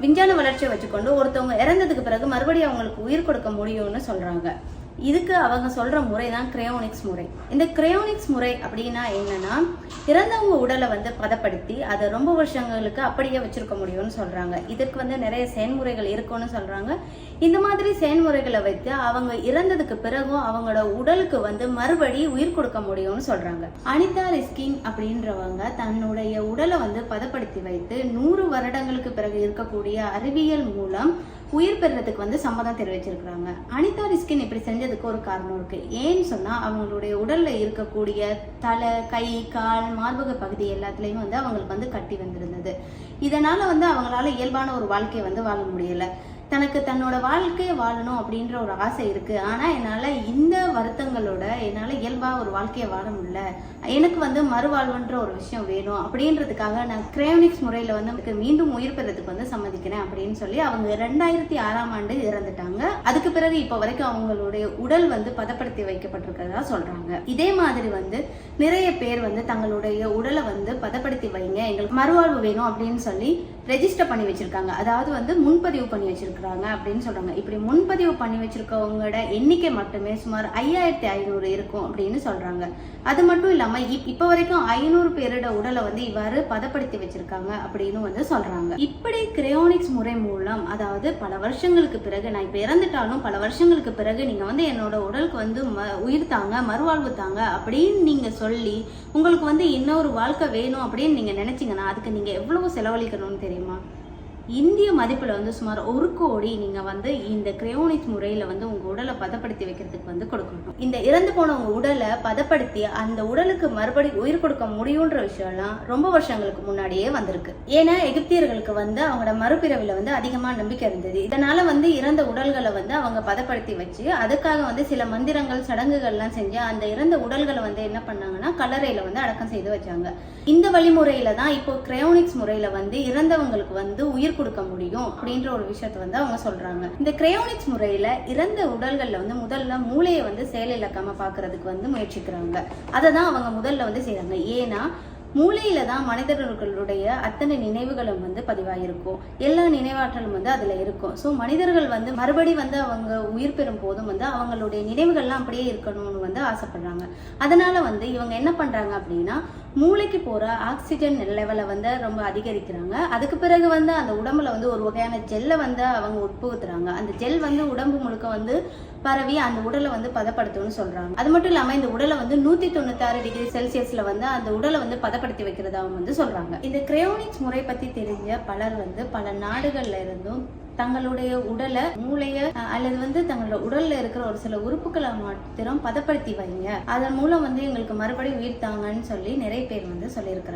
விஞ்ஞான வளர்ச்சியை வச்சுக்கொண்டு ஒருத்தவங்க இறந்ததுக்கு பிறகு மறுபடியும் அவங்களுக்கு உயிர் கொடுக்க முடியும்னு சொல்றாங்க. இதுக்கு அவங்க சொல்ற முறை தான் கிரையோனிக்ஸ் முறை. இந்த கிரையோனிக்ஸ் முறை அப்படின்னா என்னன்னா, இறந்தவங்க உடலை வந்து பதப்படுத்தி அதை ரொம்ப வருஷங்களுக்கு அப்படியே வச்சிருக்க முடியும்னு சொல்றாங்க. இதுக்கு வந்து நிறைய செயல்முறைகள் இருக்குன்னு சொல்றாங்க. இந்த மாதிரி செயல்முறைகளை வைத்து அவங்க இறந்ததுக்கு பிறகும் அவங்களோட உடலுக்கு வந்து மறுபடி உயிர் கொடுக்க முடியும்னு சொல்றாங்க. அனிதா ரிஸ்கின் அப்படின்றவங்க தன்னுடைய உடலை வந்து பதப்படுத்தி வைத்து 100 வருடங்களுக்கு பிறகு இருக்கக்கூடிய அறிவியல் மூலம் உயிர் பெறதுக்கு வந்து சம்மதம் தெரிவிச்சிருக்கிறாங்க. அனிதா ரிஸ்கின் இப்படி செஞ்சதுக்கு ஒரு காரணம் இருக்கு. ஏன்னு சொன்னா, அவங்களுடைய உடல்ல இருக்கக்கூடிய தலை, கை, கால், மார்பக பகுதி எல்லாத்துலயும் வந்து அவங்களுக்கு வந்து கட்டி வந்திருந்தது. இதனால வந்து அவங்களால இயல்பான ஒரு வாழ்க்கையை வந்து வாழ முடியல. தனக்கு தன்னோட வாழ்க்கையை வாழணும் அப்படின்ற ஒரு ஆசை இருக்கு. ஆனா என்னால இந்த வருத்தங்களோட என்னால இயல்பா ஒரு வாழ்க்கையை வாழ முடியல, எனக்கு வந்து மறுவாழ்வுன்ற ஒரு விஷயம் வேணும் அப்படின்றதுக்காக நான் கிரையோனிக்ஸ் முறையில வந்து மீண்டும் உயிர் பெறதுக்கு வந்து சம்மதிக்கிறேன் அப்படின்னு சொல்லி அவங்க 2006ஆம் ஆண்டு இறந்துட்டாங்க. அதுக்கு பிறகு இப்ப வரைக்கும் அவங்களுடைய உடல் வந்து பதப்படுத்தி வைக்கப்பட்டிருக்கிறதா சொல்றாங்க. இதே மாதிரி வந்து நிறைய பேர் வந்து தங்களுடைய உடலை வந்து பதப்படுத்தி வைங்க, எங்களுக்கு மறுவாழ்வு வேணும் அப்படின்னு சொல்லி ரெஜிஸ்டர் பண்ணி வச்சிருக்காங்க. அதாவது வந்து முன்பதிவு பண்ணி வச்சிருக்காங்க அப்படின்னு சொல்றாங்க. இப்படி முன்பதிவு பண்ணி வச்சிருக்கவங்களோட எண்ணிக்கை மட்டுமே சுமார் 5500 இருக்கும் அப்படின்னு சொல்றாங்க. அது மட்டும் இல்லாம இப்ப வரைக்கும் 500 பேரோட உடலை வந்து இவ்வாறு பதப்படுத்தி வச்சிருக்காங்க அப்படின்னு வந்து சொல்றாங்க. இப்படி கிரையோனிக்ஸ் முறை மூலம், அதாவது பல வருஷங்களுக்கு பிறகு, நான் இப்ப இறந்துட்டாலும் பல வருஷங்களுக்கு பிறகு நீங்க வந்து என்னோட உடலுக்கு வந்து உயிர் தாங்க, மறுவாழ்வு தாங்க அப்படின்னு நீங்க சொல்லி உங்களுக்கு வந்து இன்னொரு வாழ்க்கை வேணும் அப்படின்னு நீங்க நினைச்சீங்கன்னா அதுக்கு நீங்க எவ்வளவு செலவழிக்கணும்னு தெரியுமா? இந்திய மதிப்புல வந்து சுமார் 1 கோடி நீங்க வந்து இந்த கிரையோனிக்ஸ் முறையில வந்து உங்க உடலை பதப்படுத்தி வைக்கிறதுக்கு வந்து கொடுக்கணும். இந்த இறந்து போன உங்க உடலை பதப்படுத்தி அந்த உடலுக்கு மறுபடி உயிர் கொடுக்க முடியும்ன்ற விஷயம்லாம் ரொம்ப வருஷங்களுக்கு முன்னாடியே வந்திருக்கு. ஏன்னா எகிப்தியர்களுக்கு வந்து அவங்களோட மறுபிறவில வந்து அதிகமா நம்பிக்கை இருந்தது. இதனால வந்து இறந்த உடல்களை வந்து அவங்க பதப்படுத்தி வச்சு அதுக்காக வந்து சில மந்திரங்கள், சடங்குகள்லாம் செஞ்சு அந்த இறந்த உடல்களை வந்து என்ன பண்ணாங்கன்னா கல்லறையில வந்து அடக்கம் செய்து வச்சாங்க. இந்த வழிமுறையில தான் இப்போ கிரையோனிக்ஸ் முறையில வந்து இறந்தவங்களுக்கு வந்து உயிர் கொடுக்க முடியும் அப்படின்ற ஒரு விஷயத்தை வந்து அவங்க சொல்றாங்க. இந்த கிரையோனிக்ஸ் முறையில இறந்த உடல்கள்ல வந்து முதல்ல மூளையை வந்து செயலிழக்காம பாக்குறதுக்கு வந்து முயற்சிக்கிறாங்க. அதை தான் அவங்க முதல்ல வந்து செய்யறாங்க. ஏன்னா மூளையில தான் மனிதர்களுடைய அத்தனை நினைவுகளும் வந்து பதிவாயிருக்கும், எல்லா நினைவாற்றலும் வந்து அதுல இருக்கும். ஸோ மனிதர்கள் வந்து மறுபடி வந்து அவங்க உயிர் பெறும் போதும் வந்து அவங்களுடைய நினைவுகள்லாம் அப்படியே இருக்கணும்னு வந்து ஆசைப்படுறாங்க. அதனால வந்து இவங்க என்ன பண்றாங்க அப்படின்னா, மூளைக்கு போற ஆக்சிஜன் லெவலை வந்து ரொம்ப அதிகரிக்கிறாங்க. அதுக்கு பிறகு வந்து அந்த உடம்புல வந்து ஒரு வகையான ஜெல்லை வந்து அவங்க உட்புகுத்துறாங்க. அந்த ஜெல் வந்து உடம்பு முழுக்க வந்து பரவி அந்த உடலை வந்து பதப்படுத்தும்னு சொல்றாங்க. அது மட்டும் இல்லாம இந்த உடலை வந்து 196 டிகிரி செல்சியஸ்ல வந்து அந்த உடலை வந்து பதப்படுத்தி வைக்கிறதாவும் வந்து சொல்றாங்க. இந்த கிரையோனிக்ஸ் முறை பத்தி தெரிஞ்ச பலர் வந்து பல நாடுகள்ல இருந்தும் தங்களுடைய உடலை, மூளைய அல்லது வந்து தங்களோட உடல்ல இருக்கிற ஒரு சில உறுப்புகளை மாத்திரம் பதப்படுத்தி வைங்க, அதன் மூலம் வந்து எங்களுக்கு மறுபடியும் உயிர் தாங்கன்னு சொல்லி நிறைய பேர் வந்து சொல்லியிருக்கிறாங்க.